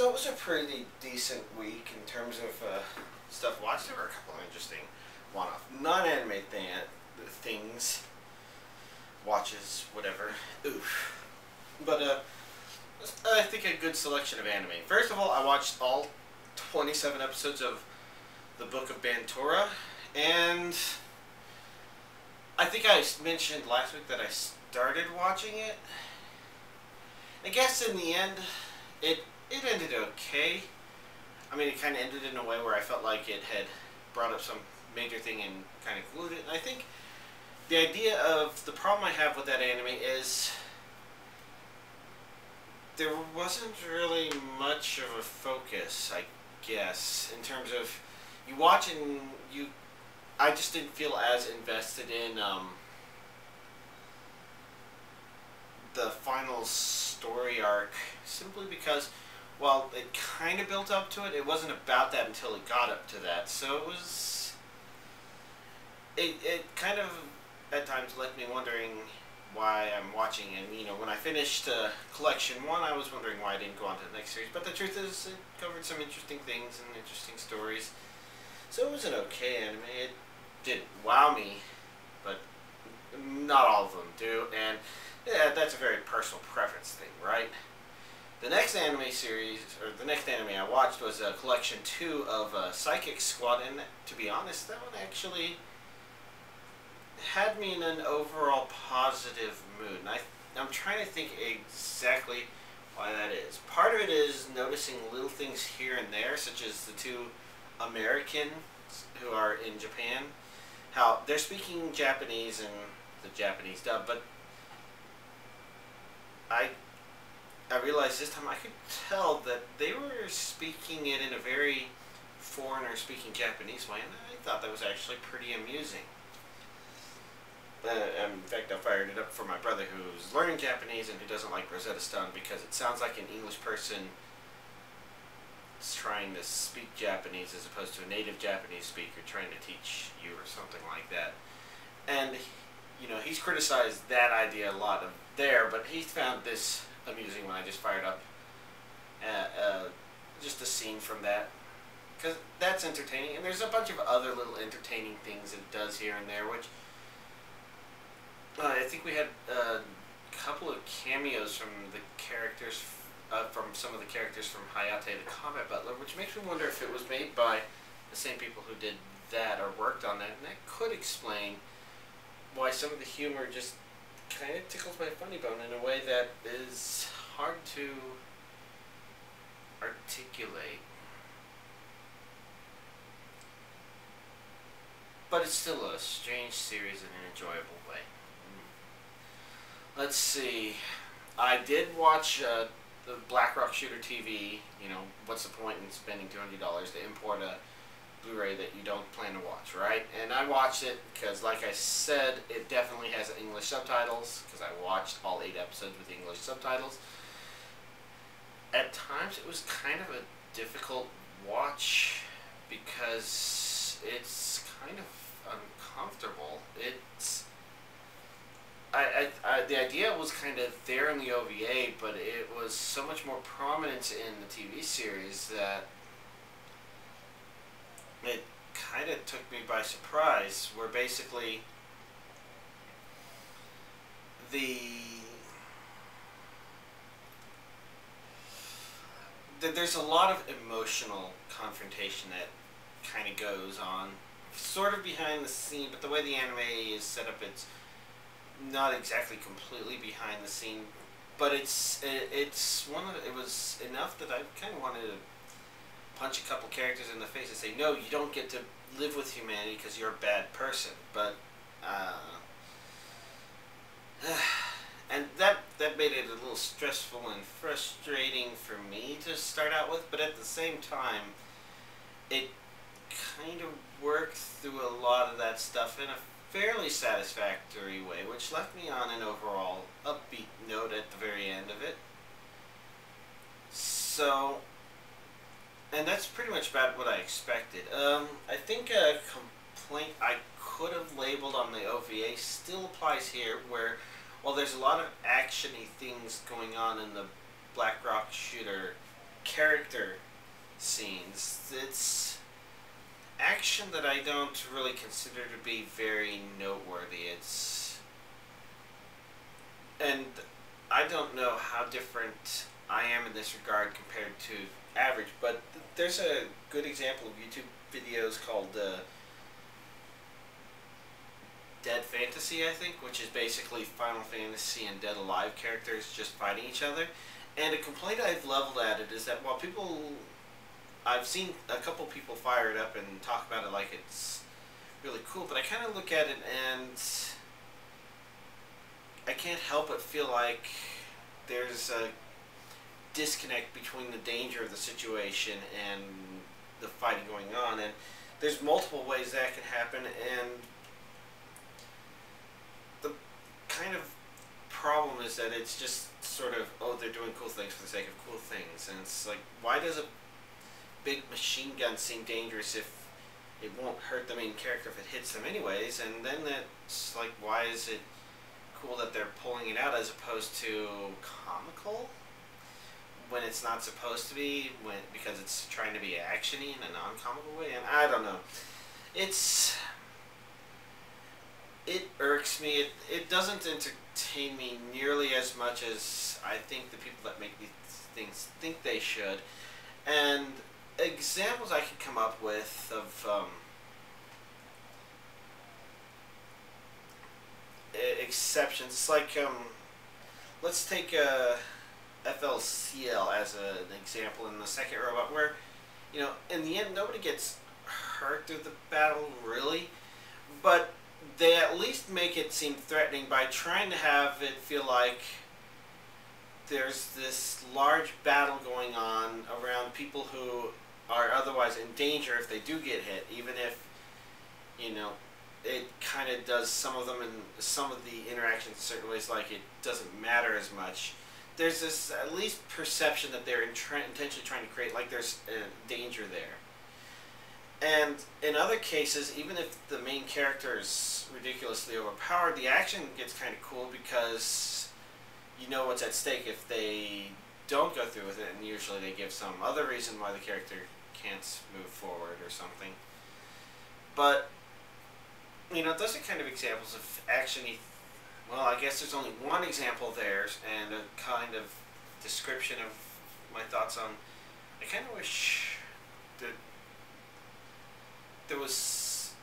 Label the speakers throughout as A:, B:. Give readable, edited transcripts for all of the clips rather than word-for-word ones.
A: So it was a pretty decent week in terms of stuff watched. There were a couple of interesting one-off, non-anime things, watches, whatever. Oof. But I think a good selection of anime. First of all, I watched all 27 episodes of the Book of Bantorra, and I think I mentioned last week that I started watching it. I guess in the end, it ended okay. I mean, it kind of ended in a way where I felt like it had brought up some major thing and kind of glued it. And I think the idea of the problem I have with that anime is there wasn't really much of a focus, I guess, in terms of you watch and I just didn't feel as invested in the final story arc, simply because, well, it kind of built up to it. It wasn't about that until it got up to that. So it was, it kind of at times left me wondering why I'm watching. And you know, when I finished Collection 1, I was wondering why I didn't go on to the next series. But the truth is, it covered some interesting things and interesting stories. So it was an okay anime. It didn't wow me, but not all of them do. And yeah, that's a very personal preference thing, right? The next anime series, or the next anime I watched was Collection 2 of Psychic Squad, and to be honest, that one actually had me in an overall positive mood. And I'm trying to think exactly why that is. Part of it is noticing little things here and there, such as the two Americans who are in Japan, how they're speaking Japanese and the Japanese dub, but I realized this time I could tell that they were speaking it in a very foreigner-speaking Japanese way, and I thought that was actually pretty amusing. In fact, I fired it up for my brother who's learning Japanese and who doesn't like Rosetta Stone because it sounds like an English person is trying to speak Japanese as opposed to a native Japanese speaker trying to teach you or something like that. And, you know, he's criticized that idea a lot there, but he found this amusing when I just fired up just a scene from that, because that's entertaining. And there's a bunch of other little entertaining things it does here and there, which I think we had a couple of cameos from the characters, from some of the characters from Hayate the Combat Butler, which makes me wonder if it was made by the same people who did that or worked on that, and that could explain why some of the humor just kind of tickles my funny bone in a way that is hard to articulate. But it's still a strange series in an enjoyable way. Let's see. I did watch the Black Rock Shooter TV. You know, what's the point in spending $200 to import a Blu-ray that you don't plan to watch, right? And I watched it because, like I said, it definitely has English subtitles, because I watched all 8 episodes with English subtitles. At times it was kind of a difficult watch because it's kind of uncomfortable. It's the idea was kind of there in the OVA, but it was so much more prominent in the TV series that it kind of took me by surprise, where basically there's a lot of emotional confrontation that kind of goes on, sort of behind the scene, but the way the anime is set up, it's not exactly completely behind the scene, but it was enough that I kind of wanted to punch a couple characters in the face and say, no, you don't get to live with humanity because you're a bad person. But and that made it a little stressful and frustrating for me to start out with, but at the same time it kind of worked through a lot of that stuff in a fairly satisfactory way, which left me on an overall upbeat note at the very end of it. So, and that's pretty much about what I expected. I think a complaint I could have labeled on the OVA still applies here, where while there's a lot of action-y things going on in the Black Rock Shooter character scenes. It's action that I don't really consider to be very noteworthy. And I don't know how different I am in this regard compared to average, but there's a good example of YouTube videos called Dead Fantasy, I think, which is basically Final Fantasy and Dead Alive characters just fighting each other. And a complaint I've leveled at it is that while I've seen a couple people fire it up and talk about it like it's really cool, but I kind of look at it and I can't help but feel like there's a disconnect between the danger of the situation and the fighting going on, and there's multiple ways that can happen, and the kind of problem is that it's just sort of, oh, they're doing cool things for the sake of cool things, and it's like, why does a big machine gun seem dangerous if it won't hurt the main character if it hits them anyways? And then it's like, why is it cool that they're pulling it out as opposed to comical when it's not supposed to be, because it's trying to be actiony in a non-comical way? And I don't know, it irks me. It doesn't entertain me nearly as much as I think the people that make these things think they should. And examples I could come up with of exceptions, it's like let's take FLCL as an example in the second robot, where, you know, in the end nobody gets hurt through the battle really, but they at least make it seem threatening by trying to have it feel like there's this large battle going on around people who are otherwise in danger if they do get hit, even if, you know, it kind of does some of them in some of the interactions in certain ways, like it doesn't matter as much. There's this at least perception that they're intentionally trying to create like there's danger there. And in other cases, even if the main character is ridiculously overpowered, the action gets kind of cool because you know what's at stake if they don't go through with it, and usually they give some other reason why the character can't move forward or something. But, you know, those are kind of examples of action-y. Well, I guess there's only one example there, and a kind of description of my thoughts on, I kind of wish that there was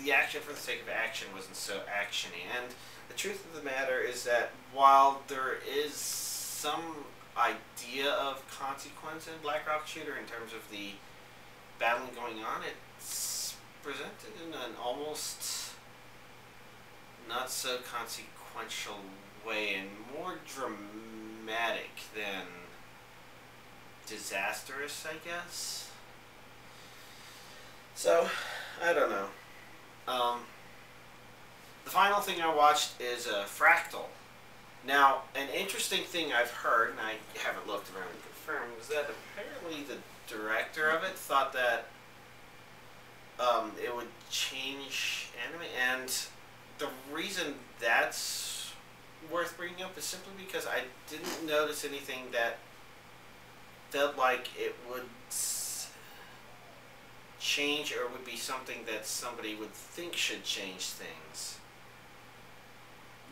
A: the action for the sake of action wasn't so actiony. And the truth of the matter is that while there is some idea of consequence in Black Rock Shooter in terms of the battling going on, it's presented in an almost not so consequential way and more dramatic than disastrous, I guess. So, I don't know. The final thing I watched is Fractale. Now, an interesting thing I've heard, and I haven't looked around and confirmed, is that apparently the director of it thought that it would change anime, and the reason that's worth bringing up is simply because I didn't notice anything that felt like it would change or would be something that somebody would think should change things.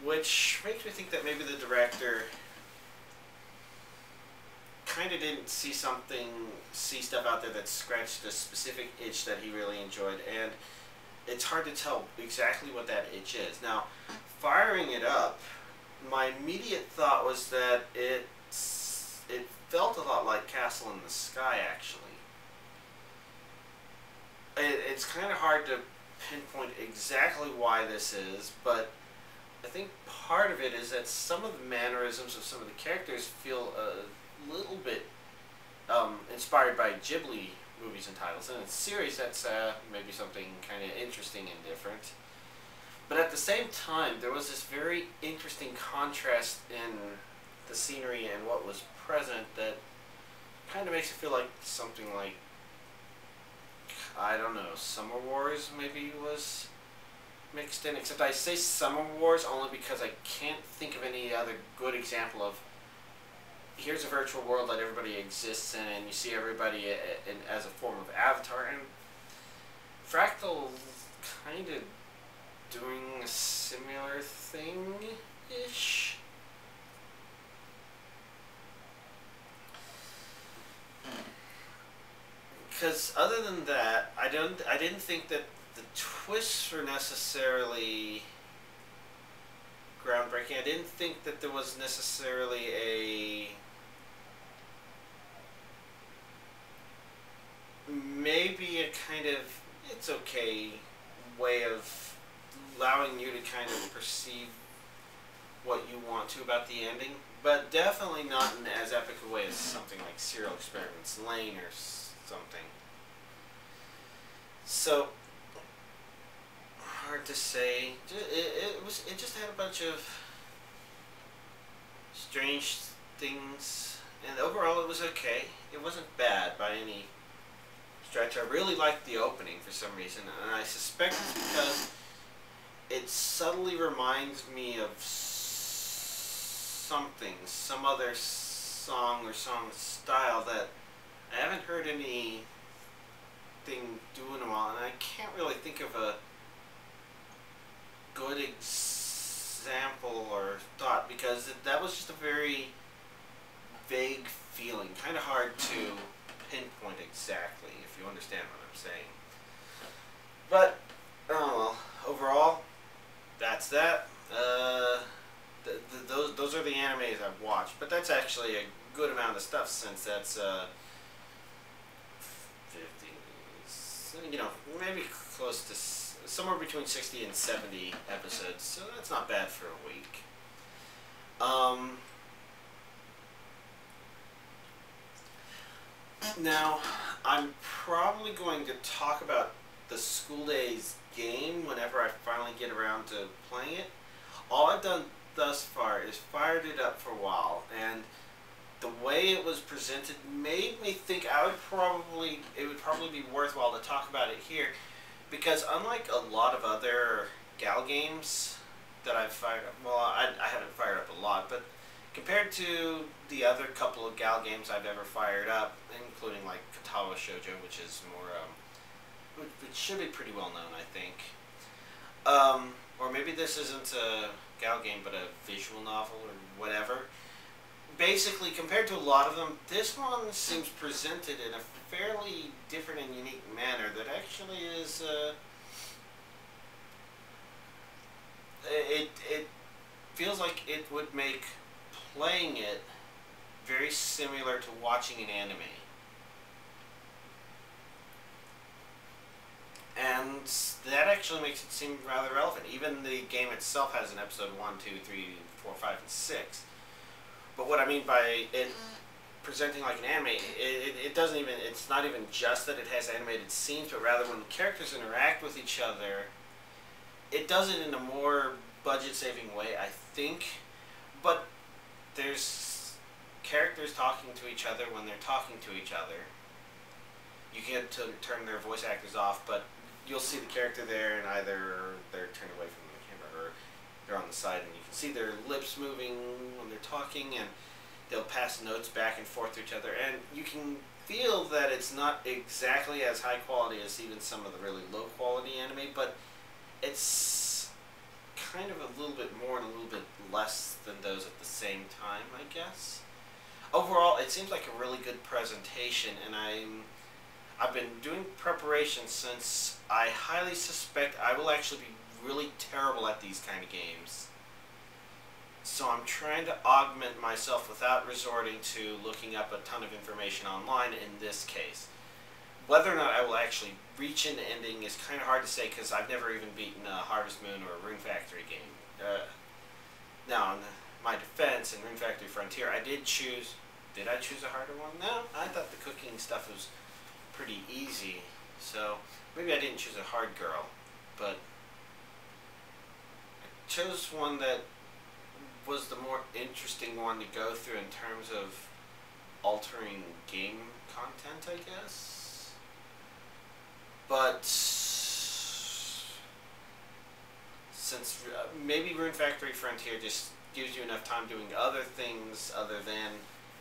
A: Which makes me think that maybe the director kind of didn't see stuff out there that scratched a specific itch that he really enjoyed, and it's hard to tell exactly what that itch is. Now, firing it up, my immediate thought was that it felt a lot like Castle in the Sky, actually. It's kind of hard to pinpoint exactly why this is, but I think part of it is that some of the mannerisms of some of the characters feel a little bit inspired by Ghibli movies and titles. And in series, that's maybe something kind of interesting and different. But at the same time, there was this very interesting contrast in the scenery and what was present that kind of makes it feel like something like, I don't know, Summer Wars maybe was mixed in, except I say Summer Wars only because I can't think of any other good example of here's a virtual world that everybody exists in, and you see everybody as a form of avatar. And Fractale kind of doing a similar thing-ish. Because other than that, I didn't think that the twists were necessarily groundbreaking. I didn't think that there was necessarily maybe a kind of it's okay way of allowing you to kind of perceive what you want to about the ending, but definitely not in as epic a way as something like Serial Experiments Lane or something. So hard to say. It just had a bunch of strange things, and overall it was okay. It wasn't bad by any stretch. I really liked the opening for some reason, and I suspect it's because it subtly reminds me of something, some other song or song style that I haven't heard anything do in a while, and I can't really think of a good example or thought, because that was just a very vague feeling, kind of hard to pinpoint exactly, if you understand what I'm saying. But oh well, overall, that's that. Those are the animes I've watched, but that's actually a good amount of stuff, since that's 50, maybe close to somewhere between 60 and 70 episodes, so that's not bad for a week. Now, I'm probably going to talk about the School Days game whenever I finally get around to playing it. All I've done thus far is fired it up for a while, and the way it was presented made me think it would probably be worthwhile to talk about it here, because unlike a lot of other Gal games that I've fired up, well, I haven't fired up a lot, but compared to the other couple of Gal games I've ever fired up, including like Katawa Shoujo, which is more, which should be pretty well known, I think. Or maybe this isn't a Gal game, but a visual novel or whatever. Basically, compared to a lot of them, this one seems presented in a fairly different and unique manner that actually is, it feels like it would make playing it very similar to watching an anime. And that actually makes it seem rather relevant. Even the game itself has an episode 1, 2, 3, 4, 5, and 6. But what I mean by it presenting like an anime, it doesn't even, it's not even just that it has animated scenes, but rather when the characters interact with each other, it does it in a more budget-saving way, I think. But there's characters talking to each other when they're talking to each other. You get to turn their voice actors off, but you'll see the character there, and either they're turned away from the camera or they're on the side, and you can see their lips moving when they're talking, and they'll pass notes back and forth to each other, and you can feel that it's not exactly as high quality as even some of the really low quality anime, but it's kind of a little bit more and a little bit less than those at the same time, I guess. Overall, it seems like a really good presentation, and I've been doing preparation since I highly suspect I will actually be really terrible at these kind of games. So I'm trying to augment myself without resorting to looking up a ton of information online in this case. Whether or not I will actually reach an ending is kind of hard to say, because I've never even beaten a Harvest Moon or a Rune Factory game. Now, in my defense, in Rune Factory Frontier, did I choose a harder one? No, I thought the cooking stuff was pretty easy, so maybe I didn't choose a hard girl, but I chose one that was the more interesting one to go through in terms of altering game content, I guess. But since maybe Rune Factory Frontier just gives you enough time doing other things other than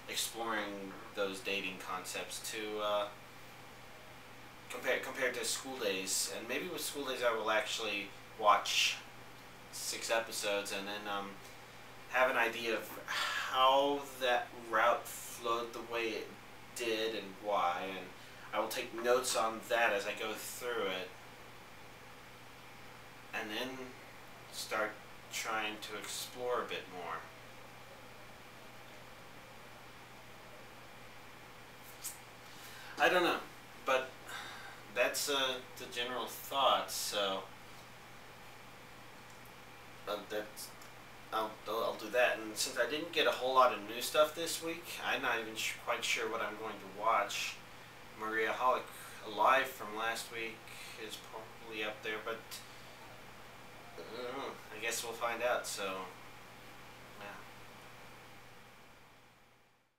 A: exploring those dating concepts to compared to school days. And maybe with school days I will actually watch 6 episodes and then have an idea of how that route flowed the way it did and why, and I will take notes on that as I go through it, and then start trying to explore a bit more. I don't know, but that's the general thoughts. So that's I'll do that. And since I didn't get a whole lot of new stuff this week, I'm not even quite sure what I'm going to watch. Maria Holic Alive from last week is probably up there, but I don't know. I guess we'll find out. So